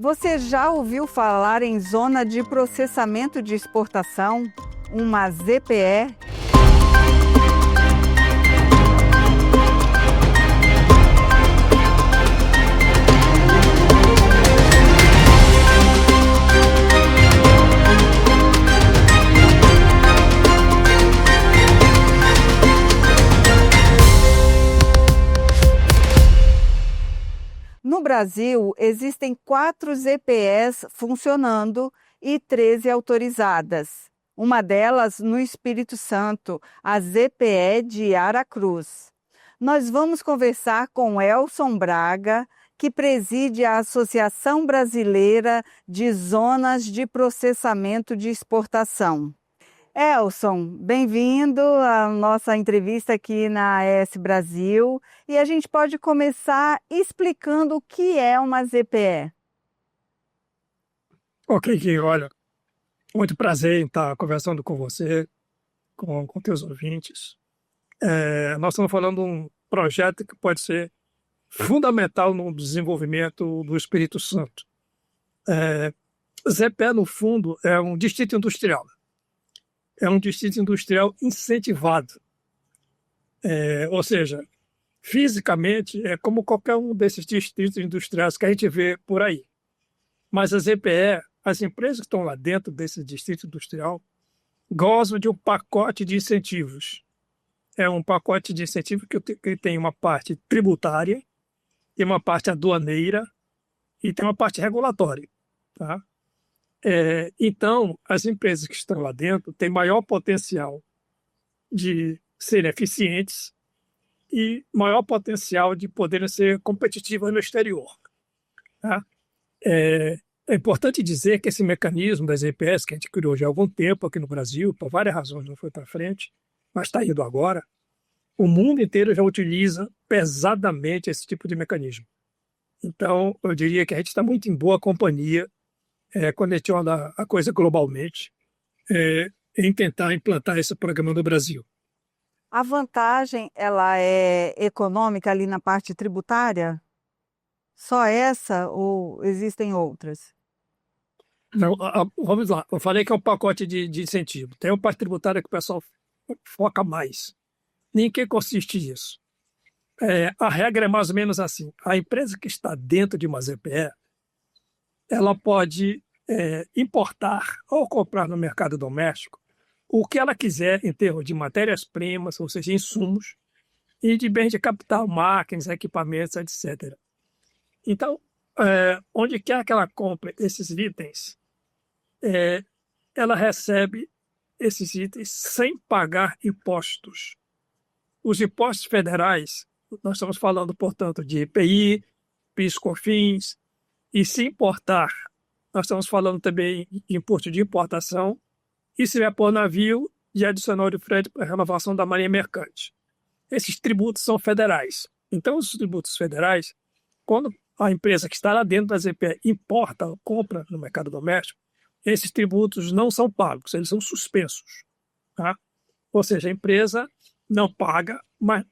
Você já ouviu falar em Zona de Processamento de Exportação, uma ZPE? No Brasil, existem 4 ZPEs funcionando e 13 autorizadas. Uma delas no Espírito Santo, a ZPE de Aracruz. Nós vamos conversar com Elson Braga, que preside a Associação Brasileira de Zonas de Processamento de Exportação. Elson, bem-vindo à nossa entrevista aqui na AS Brasil. E a gente pode começar explicando o que é uma ZPE. Ok, Gui, olha, muito prazer em estar conversando com você, com teus ouvintes. Nós estamos falando de um projeto que pode ser fundamental no desenvolvimento do Espírito Santo. ZPE, no fundo, é um distrito industrial. É um distrito industrial incentivado. Ou seja, fisicamente é como qualquer um desses distritos industriais que a gente vê por aí. Mas a ZPE, as empresas que estão lá dentro desse distrito industrial, gozam de um pacote de incentivos. É um pacote de incentivos que tem uma parte tributária, tem uma parte aduaneira e tem uma parte regulatória. Tá? Então, as empresas que estão lá dentro têm maior potencial de serem eficientes e maior potencial de poderem ser competitivas no exterior. Tá? É importante dizer que esse mecanismo das EPS, que a gente criou já há algum tempo aqui no Brasil, por várias razões não foi para frente, mas está indo agora, o mundo inteiro já utiliza pesadamente esse tipo de mecanismo. Então, eu diria que a gente está muito em boa companhia quando a gente olha a coisa globalmente, em tentar implantar esse programa no Brasil. A vantagem, ela é econômica ali na parte tributária? Só essa ou existem outras? Não, vamos lá, eu falei que é um pacote de incentivo. Tem uma parte tributária que o pessoal foca mais. Em que consiste isso? A regra é mais ou menos assim. A empresa que está dentro de uma ZPE, ela pode importar ou comprar no mercado doméstico o que ela quiser em termos de matérias-primas, ou seja, insumos, e de bens de capital, máquinas, equipamentos, etc. Então, onde quer que ela compre esses itens, ela recebe esses itens sem pagar impostos. Os impostos federais, nós estamos falando, portanto, de IPI, PIS/COFINS, e se importar, nós estamos falando também de imposto de importação, e se vier por navio, de adicional de frete para renovação da marinha mercante. Esses tributos são federais. Então, os tributos federais, quando a empresa que está lá dentro da ZPE importa ou compra no mercado doméstico, esses tributos não são pagos, eles são suspensos. Tá? Ou seja, a empresa não paga, mas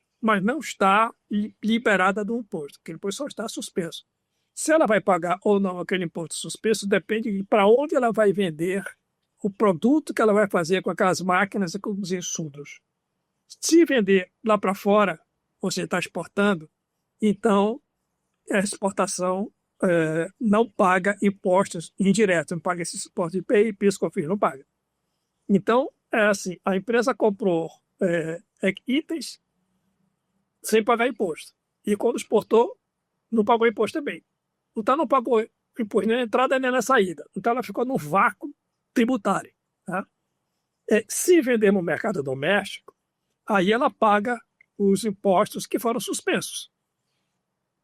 não está liberada do imposto, aquele imposto só está suspenso. Se ela vai pagar ou não aquele imposto suspenso, depende de para onde ela vai vender o produto que ela vai fazer com aquelas máquinas e com os insumos. Se vender lá para fora, você está exportando, então a exportação não paga impostos indiretos, não paga esses impostos de IPI, PIS/COFINS, não paga. Então, assim, a empresa comprou itens sem pagar imposto. E quando exportou, não pagou imposto também. Então, não pagou imposto nem na entrada nem na saída. Então, ela ficou no vácuo tributário. Tá? Se vender no mercado doméstico, aí ela paga os impostos que foram suspensos.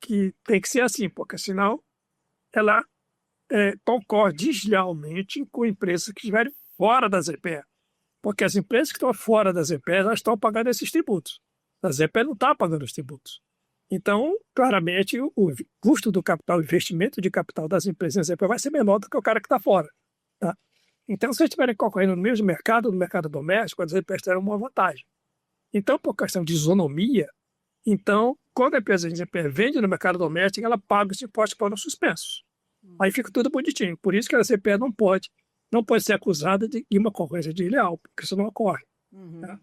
Que tem que ser assim, porque senão ela concorre deslealmente com empresas que estiverem fora da ZPE. Porque as empresas que estão fora da ZPE, elas estão pagando esses tributos. A ZPE não está pagando os tributos. Então, claramente, o custo do capital, o investimento de capital das empresas na ZPE vai ser menor do que o cara que está fora. Tá? Então, se vocês estiverem concorrendo no mesmo mercado, no mercado doméstico, as ZPEs terão uma vantagem. Então, por questão de isonomia, então, quando a empresa de ZPE vende no mercado doméstico, ela paga os impostos que foram suspensos. Aí fica tudo bonitinho. Por isso que a CPE não pode ser acusada de uma concorrência desleal, porque isso não ocorre. Tá?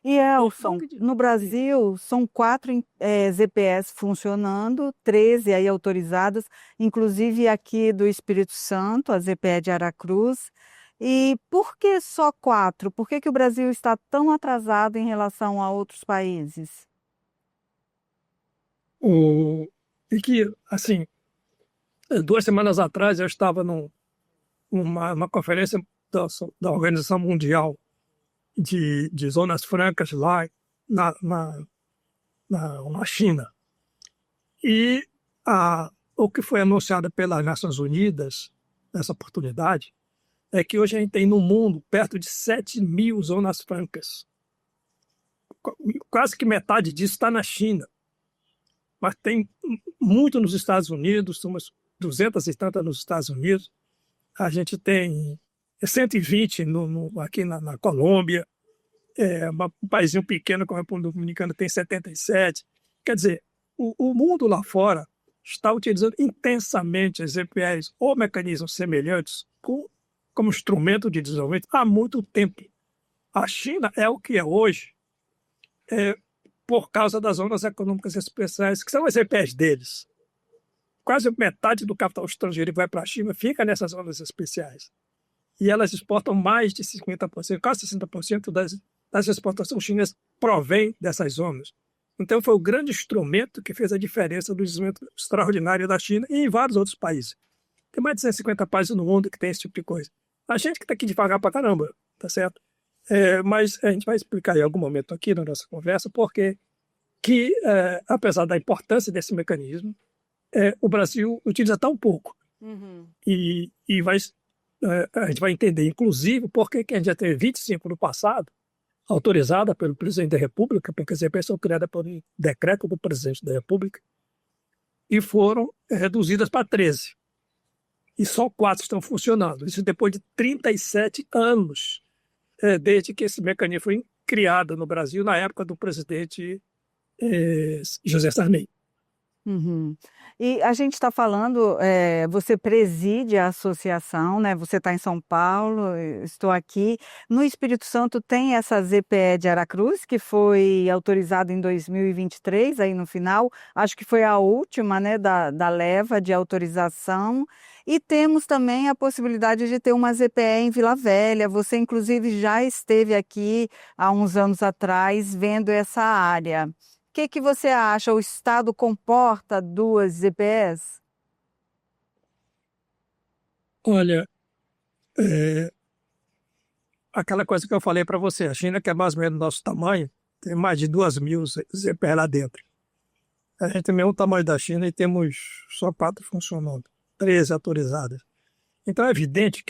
E, Elson, no Brasil, são 4 ZPS funcionando, 13 aí autorizadas, inclusive aqui do Espírito Santo, a ZPE de Aracruz. E por que só 4? Por que o Brasil está tão atrasado em relação a outros países? E que, assim, 2 semanas atrás eu estava numa conferência da Organização Mundial de Zonas Francas lá na China. E o que foi anunciado pelas Nações Unidas nessa oportunidade é que hoje a gente tem no mundo perto de 7.000 zonas francas. Quase que metade disso está na China. Mas tem muito nos Estados Unidos, umas 200 e tantas nos Estados Unidos. A gente tem 120 aqui na Colômbia. Um paísinho pequeno como a República Dominicana tem 77. Quer dizer, o mundo lá fora está utilizando intensamente as EPS ou mecanismos semelhantes como instrumento de desenvolvimento há muito tempo. A China é o que é hoje por causa das zonas econômicas especiais, que são as EPS deles. Quase metade do capital estrangeiro que vai para a China fica nessas zonas especiais. E elas exportam mais de 50%, quase 60% das exportações chinesas provém dessas zonas. Então, foi o grande instrumento que fez a diferença do desenvolvimento extraordinário da China e em vários outros países. Tem mais de 150 países no mundo que tem esse tipo de coisa. A gente que está aqui devagar para caramba, tá certo? Mas a gente vai explicar em algum momento aqui na nossa conversa porque que, apesar da importância desse mecanismo, o Brasil utiliza tão pouco. E a gente vai entender, inclusive, por que a gente já teve 25 no passado, autorizada pelo presidente da República, porque as EPS são criadas por um decreto do presidente da República, e foram reduzidas para 13. E só 4 estão funcionando. Isso depois de 37 anos, desde que esse mecanismo foi criado no Brasil, na época do presidente José Sarney. E a gente está falando, você preside a associação, né? Você está em São Paulo, eu estou aqui. No Espírito Santo tem essa ZPE de Aracruz, que foi autorizada em 2023, aí no final, acho que foi a última, né, da leva de autorização. E temos também a possibilidade de ter uma ZPE em Vila Velha. Você, inclusive, já esteve aqui há uns anos atrás vendo essa área. O que você acha? O Estado comporta 2 ZPS? Olha, aquela coisa que eu falei para você, a China, que é mais ou menos do nosso tamanho, tem mais de 2.000 ZPS lá dentro. A gente tem o mesmo tamanho da China e temos só 4 funcionando, 13 autorizadas. Então é evidente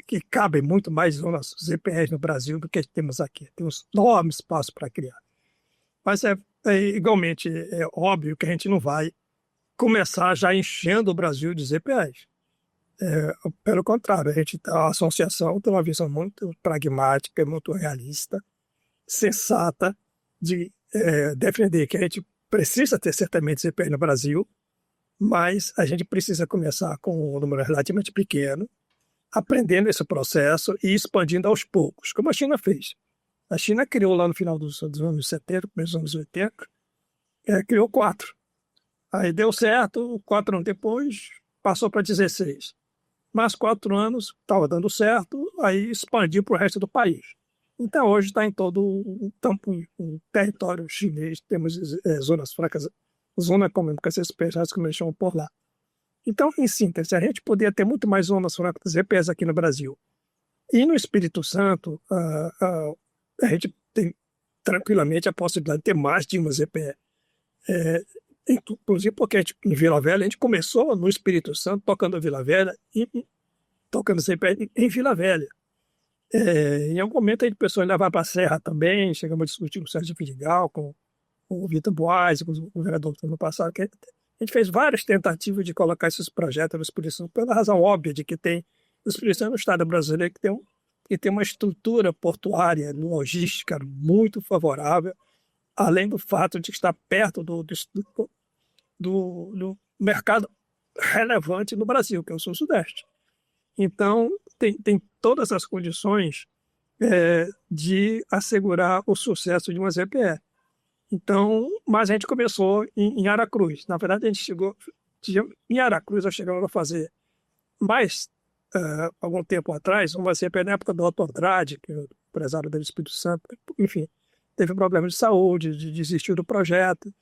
que cabe muito mais zonas ZPS no Brasil do que temos aqui. Temos enorme espaço para criar. Mas igualmente é óbvio que a gente não vai começar já enchendo o Brasil de ZPS. Pelo contrário, a associação tem uma visão muito pragmática, muito realista, sensata, de defender que a gente precisa ter certamente ZPS no Brasil, mas a gente precisa começar com um número relativamente pequeno, aprendendo esse processo e expandindo aos poucos, como a China fez. A China criou lá no final dos anos 70, começo dos anos 80, criou 4. Aí deu certo, 4 anos depois passou para 16. Mais 4 anos estava dando certo, aí expandiu para o resto do país. Então hoje está em todo o território chinês, temos zonas francas, zonas econômicas especiais, como eles chamam por lá. Então, em síntese, a gente poderia ter muito mais zonas francas EPS aqui no Brasil. E no Espírito Santo, a gente tem tranquilamente a possibilidade de ter mais de uma ZPE. Inclusive porque em Vila Velha, a gente começou no Espírito Santo tocando a Vila Velha e tocando ZPE em Vila Velha. Em algum momento a gente pensou em levar para a Serra também, chegamos a discutir com o Sérgio Vidigal, com o Vitor Boas, com o vereador do ano passado, que a gente fez várias tentativas de colocar esses projetos no Espírito Santo, pela razão óbvia de que tem o Espírito Santo no estado brasileiro que tem uma estrutura portuária, logística muito favorável, além do fato de estar perto do mercado relevante no Brasil, que é o Sul-Sudeste. Então, tem todas as condições de assegurar o sucesso de uma ZPE. Então, mas a gente começou em Aracruz. Na verdade, a gente em Aracruz, nós chegamos a fazer mais, algum tempo atrás, uma ZPE na época do Otto Andrade, que é o empresário do Espírito Santo, enfim, teve problemas de saúde, desistiu do projeto.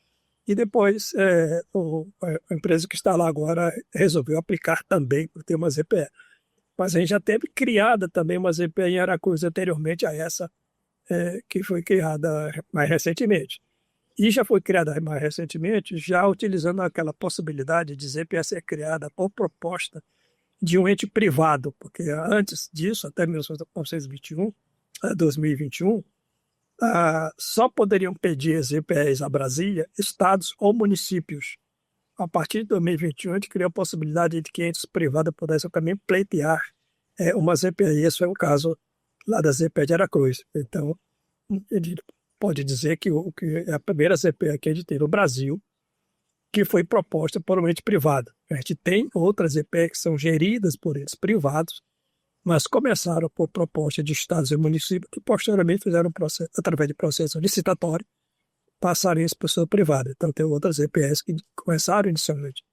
E depois, a empresa que está lá agora resolveu aplicar também por ter uma ZPE. Mas a gente já teve criada também uma ZPE em Aracruz anteriormente a essa que foi criada mais recentemente. E já foi criada mais recentemente, já utilizando aquela possibilidade de ZPE ser criada por proposta de um ente privado, porque antes disso, até 2021, só poderiam pedir ZPEs a Brasília estados ou municípios. A partir de 2021, a gente criou a possibilidade de que entes privados pudessem também pleitear uma ZPE. Esse foi o caso lá da ZPE de Aracruz. Então, ele pode dizer que é a primeira ZPE que a gente tem no Brasil que foi proposta por um ente privado. A gente tem outras ZPE que são geridas por entes privados, mas começaram por proposta de estados e municípios que posteriormente fizeram processo, através de processo licitatório, passaram isso para o setor privado. Então, tem outras ZPEs que começaram inicialmente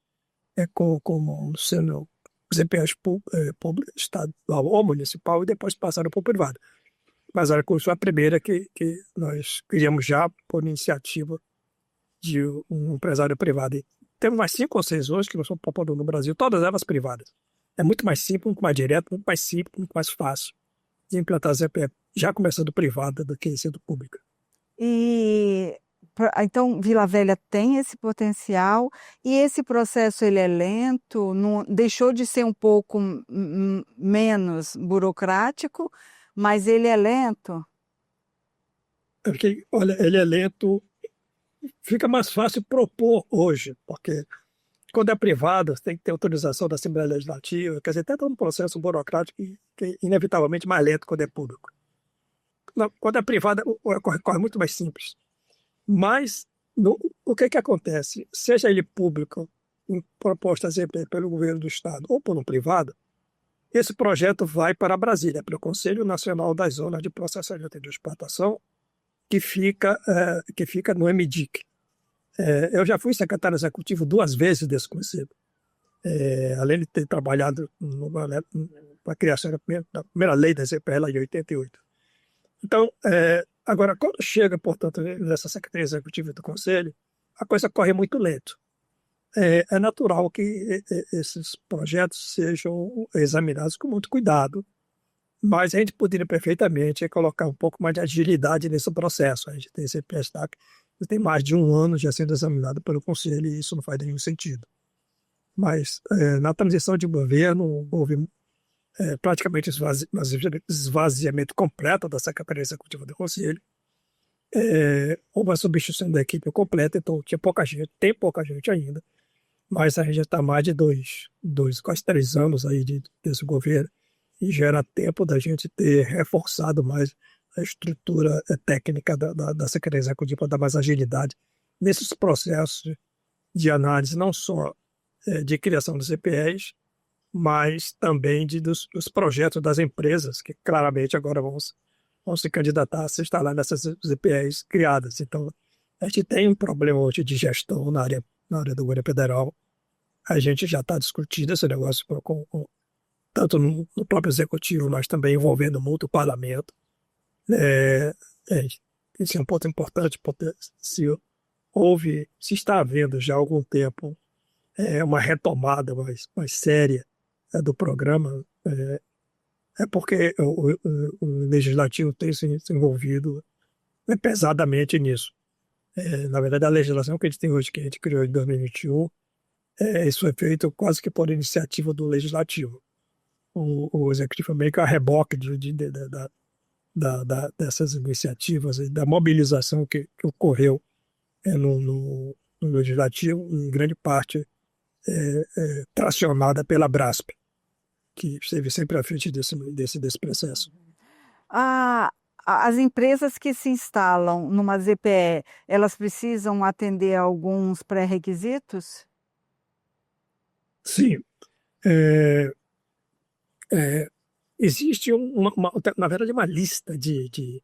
como sendo ZPEs públicas, estadual ou municipal, e depois passaram para o privado. Mas a Aracruz foi a primeira que nós criamos já por iniciativa de um empresário privado. E temos mais 5 ou 6 hoje que nós estamos propondo no Brasil, todas elas privadas. É muito mais simples, muito mais direto, muito mais simples, muito mais fácil de implantar a ZPE, já começando privada do que sendo pública. Então, Vila Velha tem esse potencial e esse processo ele é lento, deixou de ser um pouco menos burocrático, mas ele é lento? Porque, olha, ele é lento, fica mais fácil propor hoje, porque quando é privado, você tem que ter autorização da Assembleia Legislativa, quer dizer, tem todo um processo burocrático que é inevitavelmente mais lento quando é público. Quando é privado, corre muito mais simples. Mas o que acontece? Seja ele público, em proposta ZP pelo governo do Estado ou por um privado, esse projeto vai para Brasília, para o Conselho Nacional das Zonas de Processamento e de Exportação, que fica no MDIC. Eu já fui secretário executivo 2 vezes desse conselho, além de ter trabalhado na criação da primeira lei da ZPE lá em 88. Então, agora, quando chega, portanto, nessa secretaria executiva do conselho, a coisa corre muito lento. É natural que esses projetos sejam examinados com muito cuidado, mas a gente poderia perfeitamente colocar um pouco mais de agilidade nesse processo. A gente tem esse PSTAC, tem mais de 1 ano já sendo examinado pelo conselho e isso não faz nenhum sentido. Mas na transição de governo houve praticamente esvaziamento completo da Secretaria Executiva do Conselho. Houve a substituição da equipe completa, então tinha pouca gente, tem pouca gente ainda, mas a gente já está mais de quase 3 anos aí desse governo e já era tempo da gente ter reforçado mais a estrutura técnica da Secretaria Executiva para dar mais agilidade nesses processos de análise, não só de criação dos EPEs, mas também dos projetos das empresas, que claramente agora vão se candidatar a se instalar nessas EPEs criadas. Então, a gente tem um problema hoje de gestão na área do governo federal. A gente já está discutindo esse negócio tanto no próprio executivo, mas também envolvendo muito o parlamento. Esse é um ponto importante, porque se está havendo já há algum tempo uma retomada mais séria do programa, porque o legislativo tem se envolvido pesadamente nisso. Na verdade, a legislação que a gente tem hoje, que a gente criou em 2021, isso foi feito quase que por iniciativa do legislativo. O executivo meio que a reboque dessas iniciativas e da mobilização que ocorreu no legislativo, em grande parte tracionada pela Brasp, que esteve sempre à frente desse processo. As empresas que se instalam numa ZPE, elas precisam atender a alguns pré-requisitos? Sim. É, é, existe na verdade, uma lista de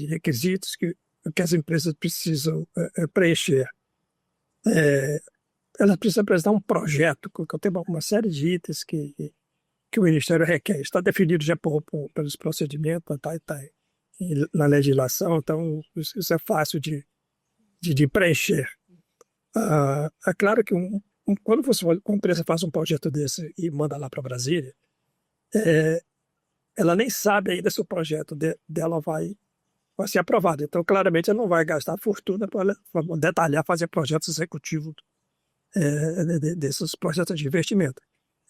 requisitos que as empresas precisam preencher. É, elas precisam apresentar um projeto, que eu tenho uma série de itens que o Ministério requer. Está definido já pelos procedimentos, tá, na legislação, então isso é fácil de preencher. É claro que quando uma empresa faz um projeto desse e manda lá para Brasília, é, ela nem sabe ainda se o projeto dela vai ser aprovado. Então, claramente, ela não vai gastar fortuna para detalhar, fazer projetos executivos desses projetos de investimento.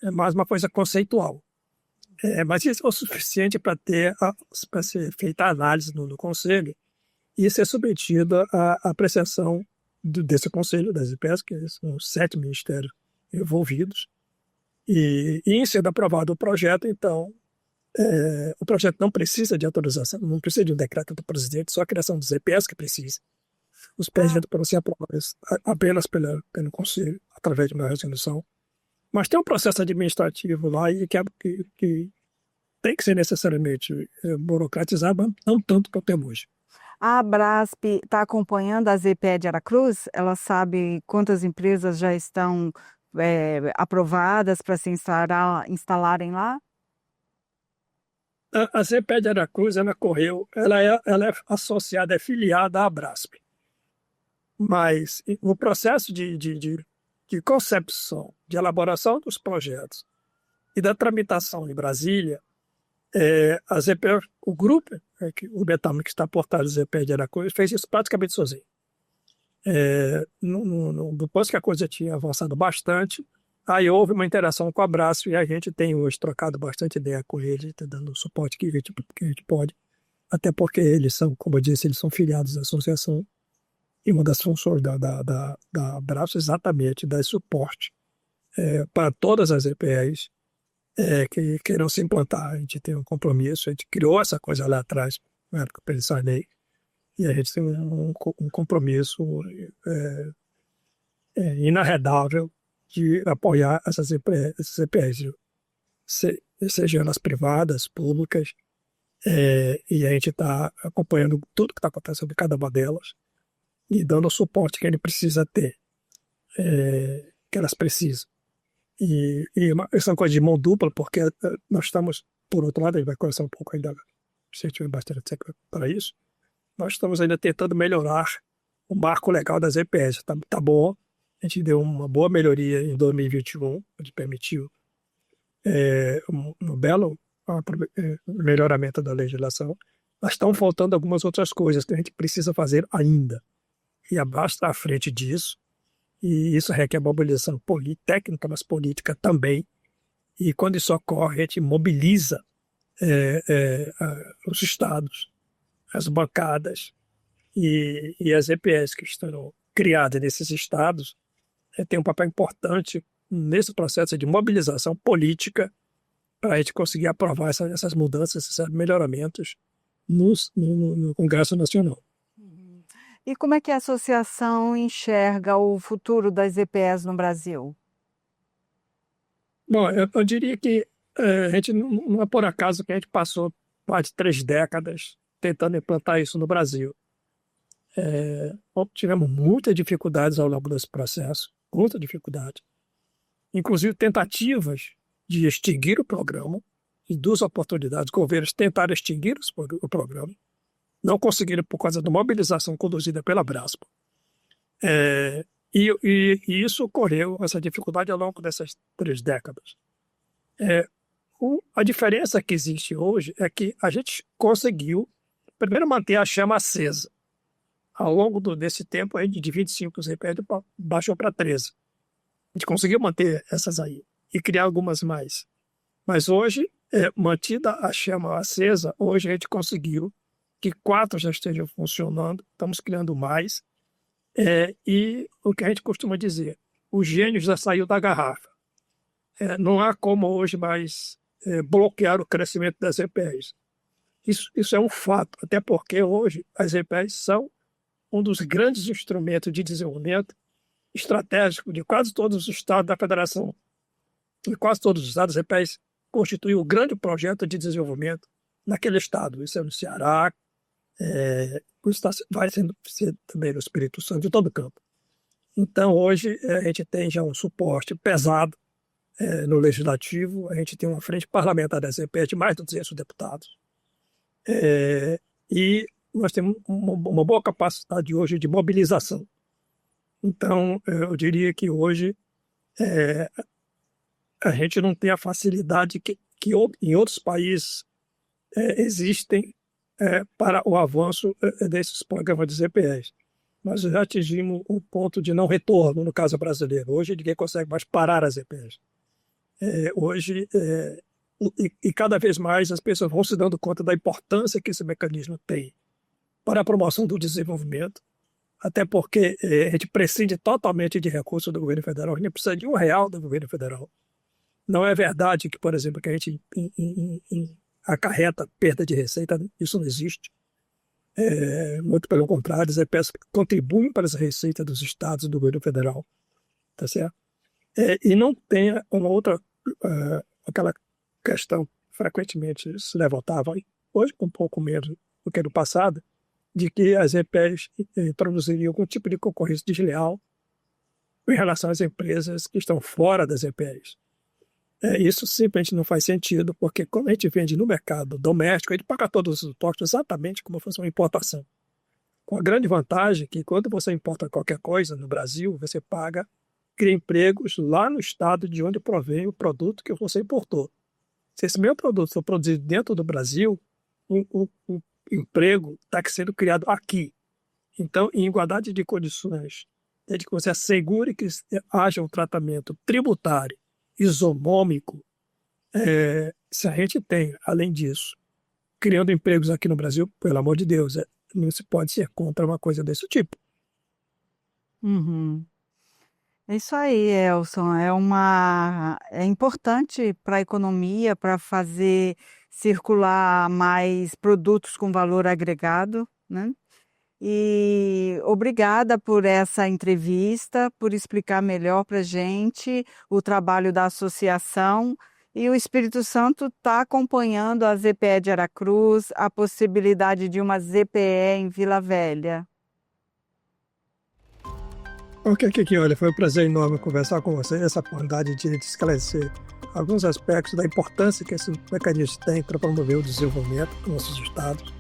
É mais uma coisa conceitual. Mas isso é o suficiente para ser feita a análise no conselho e ser submetida à apreciação desse conselho das IPES, que são 7 ministérios envolvidos. E em sendo aprovado o projeto, então, o projeto não precisa de autorização, não precisa de um decreto do presidente, só a criação dos EPS que precisa. Os projetos podem ser aprovados apenas pelo Conselho, através de uma resolução. Mas tem um processo administrativo lá que tem que ser necessariamente burocratizado, mas não tanto que temos hoje. A Abrasp está acompanhando a ZPE de Aracruz? Ela sabe quantas empresas já estão aprovadas para se instalarem lá? A ZPE de Aracruz, ela é associada, é filiada à Abrasp. Mas o processo de concepção, de elaboração dos projetos e da tramitação em Brasília, a ZPE, o grupo, o Betâmico que está por trás da ZPE de Aracruz, fez isso praticamente sozinho. Depois que a coisa tinha avançado bastante, aí houve uma interação com a Abrasp e a gente tem hoje trocado bastante ideia com eles, tá dando o suporte que a gente pode, até porque eles são, como eu disse, eles são filiados da associação e uma das funções da Abrasp é exatamente dar suporte para todas as EPEs que queiram se implantar. A gente tem um compromisso, a gente criou essa coisa lá atrás, na época que eu lei, e a gente tem um compromisso inarredável de apoiar essas EPEs, sejam elas privadas, públicas, e a gente está acompanhando tudo que está acontecendo em cada uma delas e dando o suporte que ele precisa ter, que elas precisam. E isso é uma coisa de mão dupla, porque nós estamos, por outro lado, a gente vai conversar um pouco ainda, se tiver bastante tempo para isso, nós estamos ainda tentando melhorar o marco legal das EPS. Tá bom, a gente deu uma boa melhoria em 2021, que permitiu um belo melhoramento da legislação, mas estão faltando algumas outras coisas que a gente precisa fazer ainda. E abaixo à frente disso, e isso requer mobilização técnica, mas política também. E quando isso ocorre, a gente mobiliza os estados, as bancadas e as EPS que estão criadas nesses estados, têm um papel importante nesse processo de mobilização política para a gente conseguir aprovar essas mudanças, esses melhoramentos no Congresso Nacional. E como é que a associação enxerga o futuro das EPS no Brasil? Bom, eu diria que a gente não é por acaso que a gente passou mais de 3 décadas tentando implantar isso no Brasil. Tivemos muitas dificuldades ao longo desse processo, muita dificuldade. Inclusive tentativas de extinguir o programa, em 2 oportunidades, governos tentaram extinguir o programa, não conseguiram por causa da mobilização conduzida pela Abrasp. E isso ocorreu, essa dificuldade, ao longo dessas 3 décadas. A diferença que existe hoje é que a gente conseguiu, primeiro, manter a chama acesa. Ao longo desse tempo, a gente de 25 CPS baixou para 13. A gente conseguiu manter essas aí e criar algumas mais. Mas hoje, mantida a chama acesa, hoje a gente conseguiu que 4 já estejam funcionando, estamos criando mais. E o que a gente costuma dizer, o gênio já saiu da garrafa. Não há como hoje mais bloquear o crescimento das EPS. Isso é um fato, até porque hoje as EPS são um dos grandes instrumentos de desenvolvimento estratégico de quase todos os estados da federação. E quase todos os estados, as EPEs constituem um grande projeto de desenvolvimento naquele estado. Isso é no Ceará, vai ser também no Espírito Santo, de todo o campo. Então, hoje, a gente tem já um suporte pesado no Legislativo, a gente tem uma frente parlamentar das EPEs de mais de 200 deputados, e nós temos uma boa capacidade hoje de mobilização. Então, eu diria que hoje a gente não tem a facilidade que em outros países existem para o avanço desses programas de EPEs. Nós já atingimos um ponto de não retorno, no caso brasileiro. Hoje ninguém consegue mais parar as EPEs. Hoje, e cada vez mais as pessoas vão se dando conta da importância que esse mecanismo tem para a promoção do desenvolvimento, até porque a gente prescinde totalmente de recursos do governo federal, a gente não precisa de R$1 do governo federal. Não é verdade que, por exemplo, que a gente acarreta perda de receita, isso não existe. Muito pelo contrário, as EPEs contribuem para as receitas dos estados e do governo federal, tá certo? E não tem uma outra, aquela questão frequentemente se levantava, hoje um pouco menos do que no passado, de que as EPEs introduziriam algum tipo de concorrência desleal em relação às empresas que estão fora das EPEs. Isso simplesmente não faz sentido, porque quando a gente vende no mercado doméstico, a gente paga todos os impostos exatamente como fosse uma importação. Com a grande vantagem que quando você importa qualquer coisa no Brasil, você cria empregos lá no estado de onde provém o produto que você importou. Se esse meu produto for produzido dentro do Brasil, o emprego está sendo criado aqui. Então, em igualdade de condições, desde que você assegure que haja um tratamento tributário isonômico, se a gente tem, além disso, criando empregos aqui no Brasil, pelo amor de Deus, não se pode ser contra uma coisa desse tipo. Uhum. É isso aí, Elson. É importante para a economia, para fazer circular mais produtos com valor agregado, né? E obrigada por essa entrevista, por explicar melhor para a gente o trabalho da associação. E o Espírito Santo está acompanhando a ZPE de Aracruz, a possibilidade de uma ZPE em Vila Velha. Ok, Kiki, olha, foi um prazer enorme conversar com você, essa oportunidade de esclarecer alguns aspectos da importância que esse mecanismo tem para promover o desenvolvimento dos nossos estados.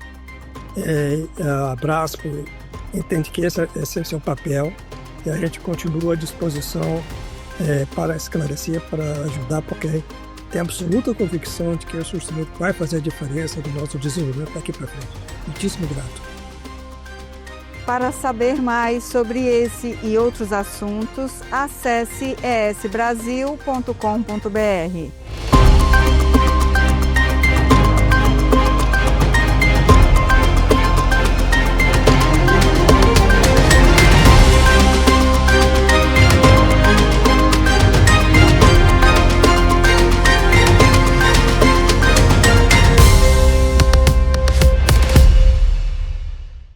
A Brasp entende que esse é seu papel e a gente continua à disposição para esclarecer, para ajudar, porque tem absoluta convicção de que esse instrumento vai fazer a diferença do nosso desenvolvimento daqui para frente. Muitíssimo grato. Para saber mais sobre esse e outros assuntos, acesse esbrasil.com.br.